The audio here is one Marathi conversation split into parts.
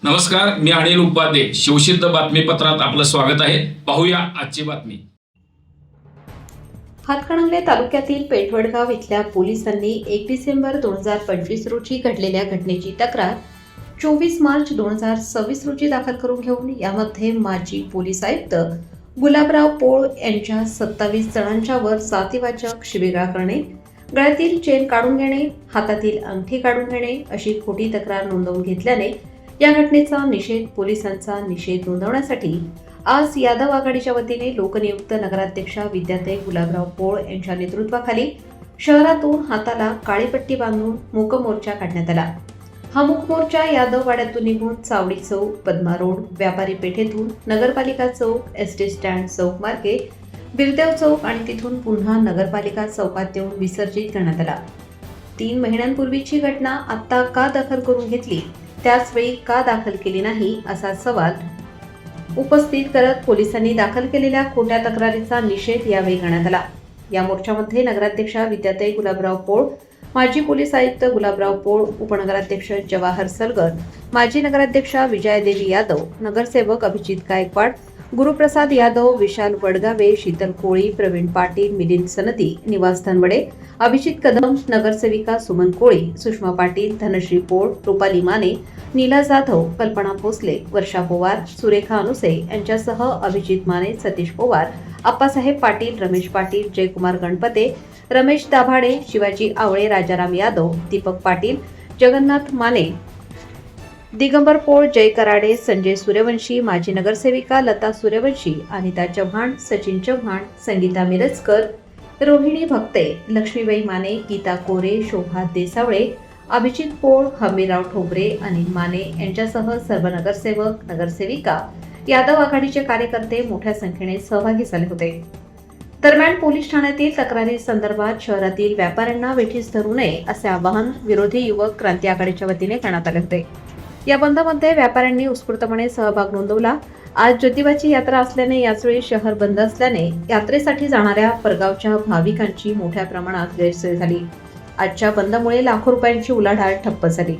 नमस्कार, मी अनिल उपाध्ये. शिवसिद्ध बातमीपत्रात आपलं स्वागत आहे. पाहूया आजची बातमी. हातकणंगले तालुक्यातील पेठवडगाव इथल्या पोलिसांनी 1 डिसेंबर 2025 रोजी घडलेल्या घटनेची तक्रार 24 मार्च 2026 रोजी दाखल करून घेऊन यामध्ये माजी पोलीस आयुक्त गुलाबराव पोळ यांच्या 27 जणांच्या वर जातीवाचक शिवीगाळ करणे, गळ्यातील चेन काढून घेणे, हातातील अंगठी काढून घेणे अशी खोटी तक्रार नोंदवून घेतल्याने या घटनेचा निषेध पोलिसांचा निषेध नोंदवण्यासाठी आज यादव आघाडीच्या वतीने लोकनियुक्त नगराध्यक्षा विद्याताई गुलाबराव पोळ यांच्या नेतृत्वाखाली शहरातून हाताला काळी पट्टी बांधून मूक मोर्चा काढण्यात आला. हा मूक मोर्चा यादव वाड्यातून निघून चावडी चौक, पद्मा रोड, व्यापारी पेठेतून नगरपालिका चौक, एसटी स्टँड चौक मार्गे बिरदेव चौक आणि तिथून पुन्हा नगरपालिका चौकात येऊन विसर्जित करण्यात आला. 3 महिन्यांपूर्वीची घटना आता का दाखल करून घेतली, त्याच वेळी का दाखल केली नाही असा सवाल उपस्थित करत पोलिसांनी दाखल केलेल्या खोट्या तक्रारीचा निषेध यावेळी करण्यात आला. या मोर्चामध्ये नगराध्यक्षा विद्याताई गुलाबराव पोळ, माजी पोलीस आयुक्त गुलाबराव पोळ, उपनगराध्यक्ष जवाहर सलगर, माजी नगराध्यक्षा विजयादेवी यादव, नगरसेवक अभिजित गायकवाड, गुरुप्रसाद यादव, विशाल वडगावे, शीतल कोळी, प्रवीण पाटील, मिलिंद सनदी, निवास धनवडे, अभिजित कदम, नगरसेविका सुमन कोळी, सुषमा पाटील, धनश्री पोळ, रुपाली माने, नीला जाधव, कल्पना भोसले, वर्षा पवार, सुरेखा अनुसे यांच्यासह अभिजित माने, सतीश पवार, आप्पासाहेब पाटील, रमेश पाटील, जयकुमार गणपते, रमेश दाभाडे, शिवाजी आवळे, राजाराम यादव, दीपक पाटील, जगन्नाथ माने, दिगंबर पोळ, जय कराडे, संजय सूर्यवंशी, माजी नगरसेविका लता सूर्यवंशी, अनिता चव्हाण, सचिन चव्हाण, संगीता मिरजकर, रोहिणी भक्ते, लक्ष्मीबाई माने, गीता कोरे, शोभा देसावळे, अभिजित पोळ, हमीराव ठोबरे, अनिल माने यांच्यासह सर्व नगरसेवक, नगरसेविका, यादव आघाडीचे कार्यकर्ते मोठ्या संख्येने सहभागी झाले होते. दरम्यान पोलीस ठाण्यातील तक्रारी संदर्भात शहरातील व्यापाऱ्यांना वेठीस धरू नये असे आवाहन विरोधी युवक क्रांती आघाडीच्या वतीने करण्यात आले होते. या बंदमध्ये व्यापाऱ्यांनी उत्स्फूर्तपणे सहभाग नोंदवला. आज ज्योतिबाची यात्रा असल्याने याचवेळी शहर बंद असल्याने यात्रेसाठी जाणाऱ्या परगावच्या भाविकांची मोठ्या प्रमाणात गैरसोय झाली. आजच्या बंदमुळे लाखो रुपयांची उलाढाल ठप्प झाली.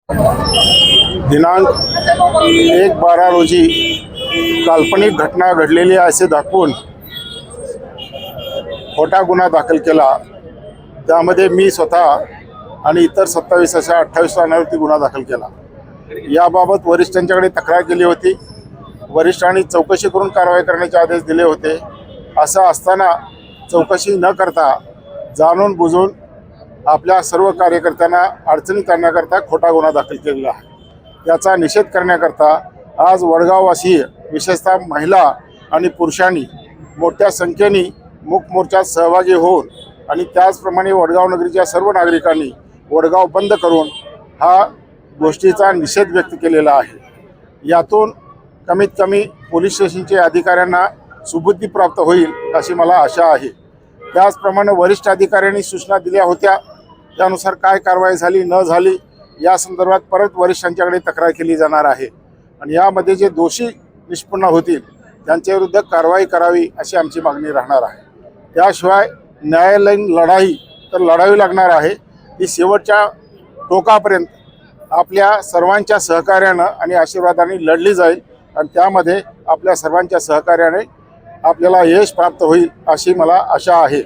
दिनांक 1/12 रोजी काल्पनिक घटना घडलेली आहे असे दाखवून खोटा गुन्हा दाखल केला। त्यामध्ये मी स्वतः आणि इतर 27 अशा 28 जणांवरती गुन्हा दाखल केला। याबाबत वरिष्ठांच्याकडे तक्रार केली होती। वरिष्ठांनी चौकशी करून कारवाई करण्याचे आदेश दिले होते। असं असताना चौकशी न करता जाणून बुजून आपल्या सर्व कार्यकर्त्यांना अडचणीत आणण्याकरता खोटा गुन्हा दाखल केलेला आहे। त्याचा निषेध करण्याकरता आज वडगाववासीय विशेषतः महिला आणि पुरुषांनी मोठ्या संख्येने मूक मोर्चात सहभागी होऊन आणि त्याचप्रमाणे वडगाव नगरीच्या सर्व नागरिकांनी वडगाव बंद करून हा गोष्टीचा निषेध व्यक्त केलेला आहे। यातून कमीत कमी पोलीस स्टेशनचे अधिकाऱ्यांना सुबुद्धी प्राप्त होईल अशी मला आशा आहे। त्याचप्रमाणे वरिष्ठ अधिकाऱ्यांनी सूचना दिल्या होत्या, त्यानुसार काय कारवाई झाली न झाली या संदर्भात परत वरिष्ठांच्याकडे तक्रार केली जाणार आहे आणि यामध्ये जे दोषी निष्पन्न होतील त्यांच्याविरुद्ध कारवाई करावी अशी आमची मागणी राहणार आहे। त्याशिवाय न्यायालयीन लढाई तर लढावी लागणार आहे, ती शेवटच्या टोकापर्यंत आपल्या सर्वांच्या सहकार्यानं आणि आशीर्वादाने लढली जाईल आणि त्यामध्ये आपल्या सर्वांच्या सहकार्याने आपल्याला यश प्राप्त होईल अशी मला आशा आहे।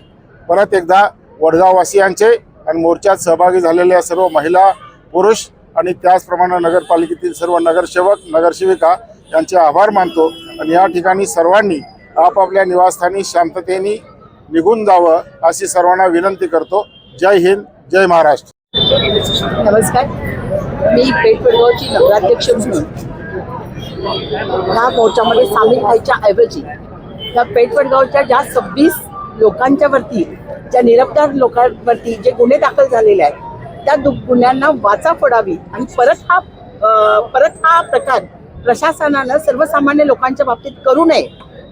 परत एकदा वडगाववासियांचे आणि मोर्चात सहभागी झालेल्या सर्व महिला पुरुष आणि त्याचप्रमाणे नगरपालिकेतील सर्व नगरसेवक नगरसेविका यांचे आभार मानतो आणि या ठिकाणी सर्वांनी आपापल्या निवासस्थानी शांततेने निघून जावं अशी सर्वांना विनंती करतो। जय हिंद, जय महाराष्ट्र। नमस्कार, मी पेठ वडगावची नगराध्यक्ष म्हणून ह्या मोर्चामध्ये सामील व्हायच्या ऐवजी या पेठ वडगावच्या ज्या 26 लोकांच्या वरती, ज्या निरपराध लोकांवरती जे गुन्हे दाखल झालेले आहेत त्या गुन्ह्यांना वाचा फोडावी आणि परत हा प्रकार प्रशासनानं सर्वसामान्य लोकांच्या बाबतीत करू नये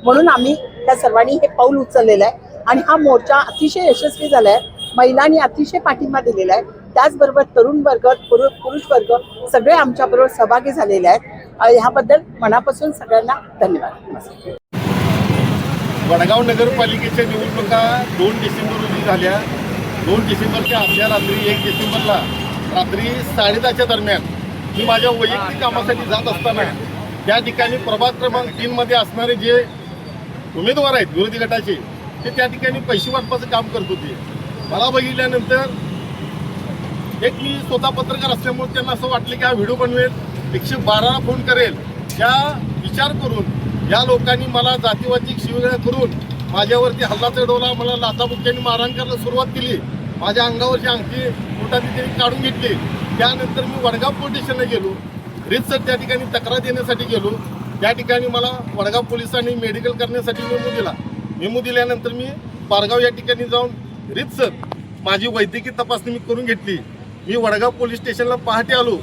म्हणून आम्ही त्या सर्वांनी हे पाऊल उचललेलं आहे आणि हा मोर्चा अतिशय यशस्वी झाला आहे। महिलांनी अतिशय पाठिंबा दिलेला आहे, त्याचबरोबर तरुण वर्ग, पुरुष वर्ग सगळे आमच्याबरोबर सहभागी झालेले आहेत। ह्याबद्दल मनापासून सगळ्यांना धन्यवाद। वडगाव नगरपालिकेच्या निवडणुका 2 डिसेंबर रोजी झाल्या। 2 डिसेंबरच्या आदल्या रात्री 1 डिसेंबरला रात्री 10:30च्या दरम्यान मी माझ्या वैयक्तिक कामासाठी जात असताना त्या ठिकाणी प्रभाग क्रमांक 3 मध्ये असणारे जे उमेदवार आहेत विरोधी गटाचे ते त्या ठिकाणी पैसे वाटपाचं काम करत होते। मला बघितल्यानंतर मी स्वतः पत्रकार असल्यामुळे त्यांना असं वाटलं की हा व्हिडिओ बनवेल, 112ला फोन करेल, त्या विचार करून या लोकांनी मला जातीवाचक शिवीगाळ करून माझ्यावरती हल्ला चढवला, मला लाथाबुक्क्यांनी मारहाण करायला सुरुवात केली। माझ्या अंगावरची अंगठी पोटाची त्यांनी काढून घेतली। त्यानंतर मी वडगाव पोलीस स्टेशनला गेलो, रीतसर त्या ठिकाणी तक्रार देण्यासाठी गेलो। त्या ठिकाणी मला वडगाव पोलिसांनी मेडिकल करण्यासाठी मेमो दिला। मेमो दिल्यानंतर मी पारगाव या ठिकाणी जाऊन रीतसर माझी वैद्यकीय तपासणी मी करून घेतली। मी वडगाव पोलीस स्टेशनला पहाटे आलो।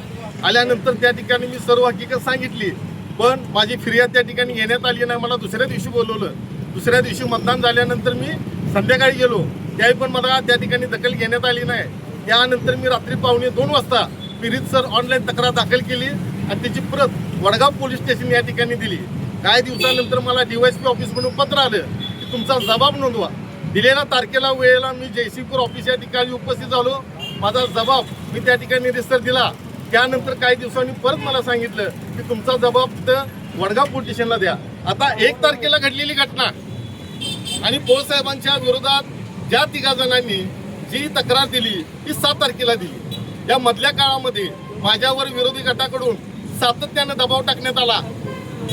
आल्यानंतर त्या ठिकाणी मी सर्व हकीकत सांगितली, पण माझी फिर्याद त्या ठिकाणी घेण्यात आली नाही। मला दुसऱ्या दिवशी बोलवलं। दुसऱ्या दिवशी मतदान झाल्यानंतर मी संध्याकाळी गेलो, त्यावेळी पण मला त्या ठिकाणी दखल घेण्यात आली नाही। त्यानंतर मी रात्री 1:15 वाजता रीतसर ऑनलाईन तक्रार दाखल केली आणि त्याची प्रत वडगाव पोलीस स्टेशन या ठिकाणी दिली। काही दिवसानंतर मला DYSP ऑफिसमधून पत्र आलं की तुमचा जबाब नोंदवा। दिलेल्या तारखेला वेळेला मी जयसिंगपूर ऑफिस या ठिकाणी उपस्थित झालो। माझा जबाब मी त्या ठिकाणी रीतसर दिला। त्यानंतर काही दिवसांनी परत मला सांगितलं की तुमचा जबाब वडगाव पोलीस स्टेशनला द्या। आता 1 तारखेला घडलेली घटना आणि पोळसाहेबांच्या विरोधात ज्या 3 जणांनी जी तक्रार दिली ती 7 तारखेला दिली। या मधल्या काळामध्ये माझ्यावर विरोधी गटाकडून सातत्यानं दबाव टाकण्यात आला।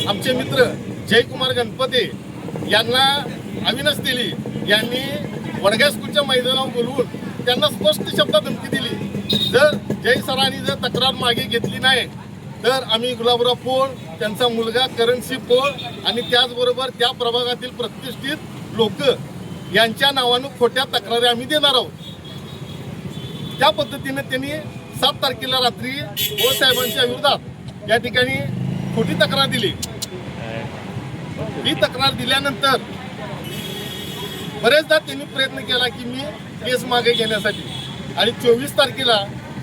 आमचे मित्र जयकुमार गणपते यांना अविनाश तेली यांनी वडगाव स्कूलच्या मैदानावर बोलवून त्यांना स्पष्ट शब्दात धमकी दिली, जर जय सरांनी जर तक्रार मागे घेतली नाही तर आम्ही गुलाबराव पोळ, त्यांचा मुलगा करणसिंह पोळ आणि त्याचबरोबर त्या प्रभागातील प्रतिष्ठित लोक यांच्या नावानं खोट्या तक्रारी आम्ही देणार आहोत। त्या पद्धतीने त्यांनी 7 तारखेला रात्री पोळ साहेबांच्या विरोधात या ठिकाणी खोटी तक्रार दिली। ही तक्रार दिल्यानंतर बरेचदा त्यांनी प्रयत्न केला की मी केस मागे घेण्यासाठी आणि 24 तारखेला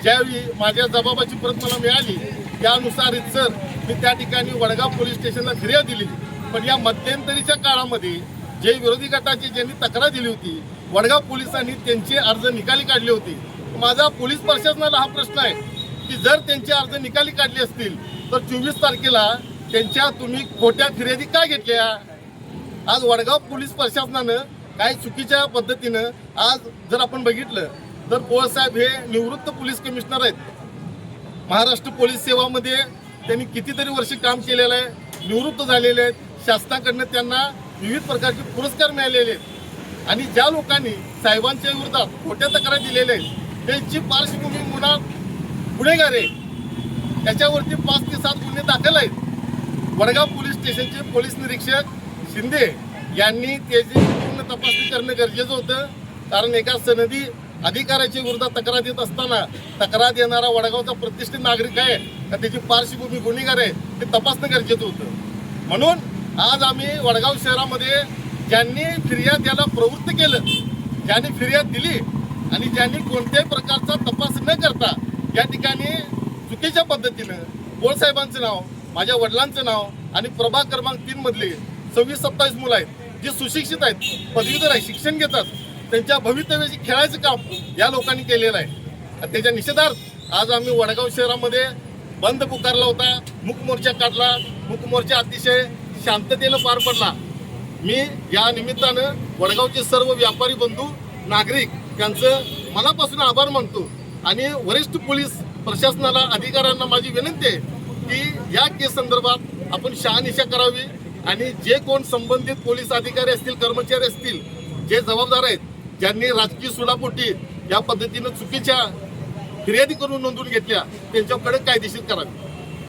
ज्यावेळी माझ्या जबाबाची प्रत मला मिळाली त्यानुसार रीतसर मी त्या ठिकाणी वडगाव पोलीस स्टेशनला फिर्याद दिली। पण या मध्यंतरीच्या काळामध्ये जे विरोधी गटाची ज्यांनी तक्रार दिली होती वडगाव पोलिसांनी त्यांचे अर्ज निकाली काढले होते। माझा पोलीस प्रशासनाला हा प्रश्न आहे की जर त्यांचे अर्ज निकाली काढले असतील तर 24 तारखेला त्यांच्या तुम्ही खोट्या फिर्यादी काय घेतल्या? आज वडगाव पोलीस प्रशासनानं काय चुकीच्या पद्धतीनं आज जर आपण बघितलं तर पोळसाहेब हे निवृत्त पोलीस कमिशनर आहेत. महाराष्ट्र पोलीस सेवामध्ये त्यांनी कितीतरी वर्ष काम केलेलं आहे, निवृत्त झालेले आहेत. शासनाकडनं त्यांना विविध प्रकारचे पुरस्कार मिळालेले आहेत आणि ज्या लोकांनी साहेबांच्या विरोधात खोट्या तक्रारी दिलेल्या आहेत त्यांची पार्श्वभूमी मुळात गुन्हेगार आहे. त्याच्यावरती 5 ते 7 गुन्हे दाखल आहेत. वडगाव पोलीस स्टेशनचे पोलीस निरीक्षक शिंदे यांनी त्याची पूर्ण तपासणी करणं गरजेचं होतं. कारण एका सनदी अधिकाऱ्याच्या विरोधात तक्रार देत असताना तक्रार देणारा वडगावचा प्रतिष्ठित नागरिक आहे का त्याची पार्श्वभूमी गुन्हेगार आहे ते तपासणं गरजेचं होतं. म्हणून आज आम्ही वडगाव शहरामध्ये ज्यांनी फिर्याद द्यायला प्रवृत्त केलं, ज्यांनी फिर्याद दिली आणि ज्यांनी कोणत्याही प्रकारचा तपास न करता या ठिकाणी चुकीच्या पद्धतीनं पोळसाहेबांचं नाव, माझ्या वडिलांचं नाव आणि प्रभाग क्रमांक 3 मधले 26-27 मुलं आहेत जे सुशिक्षित आहेत, पदवीधर आहेत, शिक्षण घेतात, त्यांच्या भवितव्याची खेळायचं काम या लोकांनी केलेलं आहे. त्याच्या निषेधार्थ आज आम्ही वडगाव शहरामध्ये बंद पुकारला होता, मूक मोर्चा काढला. मूक मोर्चा अतिशय शांततेनं पार पडला. मी या निमित्तानं वडगावचे सर्व व्यापारी बंधू, नागरिक यांचं मनापासून आभार मानतो आणि वरिष्ठ पोलीस प्रशासनाला, अधिकाऱ्यांना माझी विनंती आहे की या केस संदर्भात आपण शहानिशा करावी आणि जे कोण संबंधित पोलीस अधिकारी असतील, कर्मचारी असतील, जे जबाबदार आहेत, ज्यांनी राजकीय सुडापोटी या पद्धतीनं चुकीच्या फिर्यादी करून नोंदवून घेतल्या त्यांच्याकडे कायदेशीर करावी.